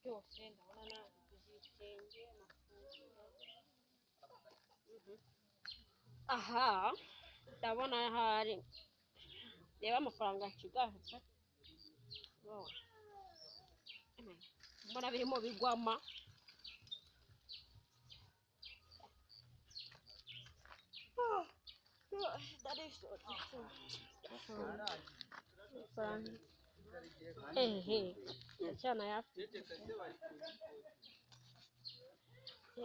byose ndabona ibitenge amafunguro. Aha ndabona hari reba amafaranga nsigaje pe mbona birimo bigwama that is so cyana yafite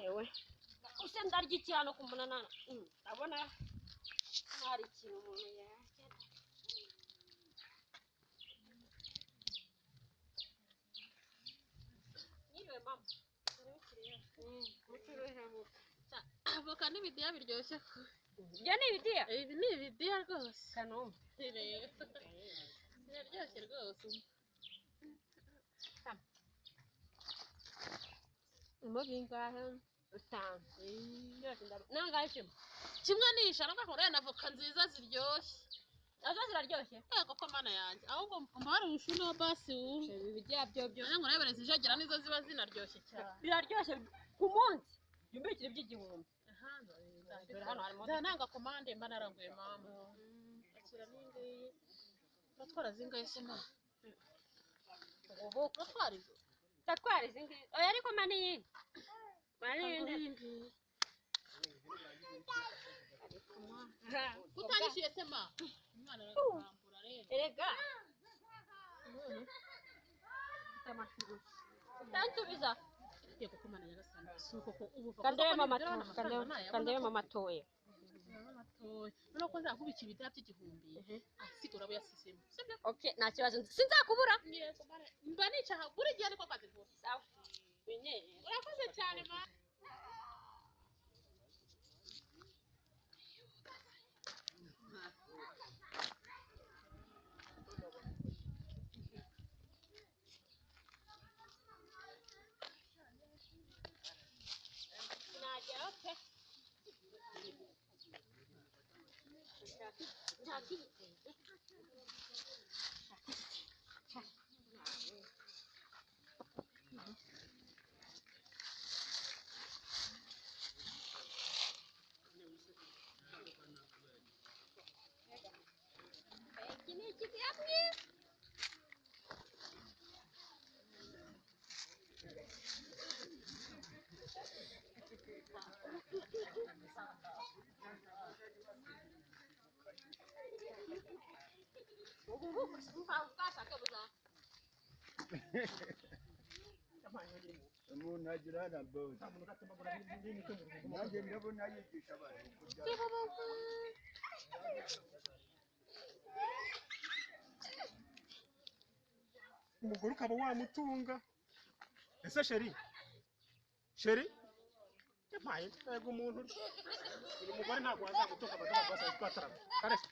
yewe use ndarya iki hano ku munanana ndabona hari ikintu umuntu yarya. Nyiriwe mama avoka n'ibidiya biryoshye ibyo ni ibidiya ibi ni ibidiya rwose kanumba biraryoshye rwose mo bingahe utanu nangahe kimwe n'ijana ngakora na avoka nziza ziryoshye nazo ziraryoshye yego ko mana yanjye ahubwo mbara urushuni wa basi wuje ibidiya byo ngo narebere zijagera nizo ziba zinaryoshye cyane biraryoshye ku munsi yumbikire by'igihumbi hano harimo nanga komande mba naranguye mama akira n'ingiyi batwara zingahe se mama ubu batwara izo tatwara izingi oya ariko mani yindi mani yindi utanyishyuye se ma umwana arambura rero erega utansubiza yego ko mana yagasanga suko ko ubu kandebe mama toye nuko nzakubika ibidiya by'igihumbi asigura abo yasisemo sibyo okay nta kibazo sinzakubura mba nicaha buri gihe niko kazi vuba sawa binyere urakoze cyane ma nageraho pe iki ni ikidiya mwiza umuntu agira na bote nanjye ndabona yigisha abantu kurya umugore ukaba wamutunga ese sheri yampaye ntego umuntu uyu mugore ntabwo wazamutunga abagabo bose twatarama karese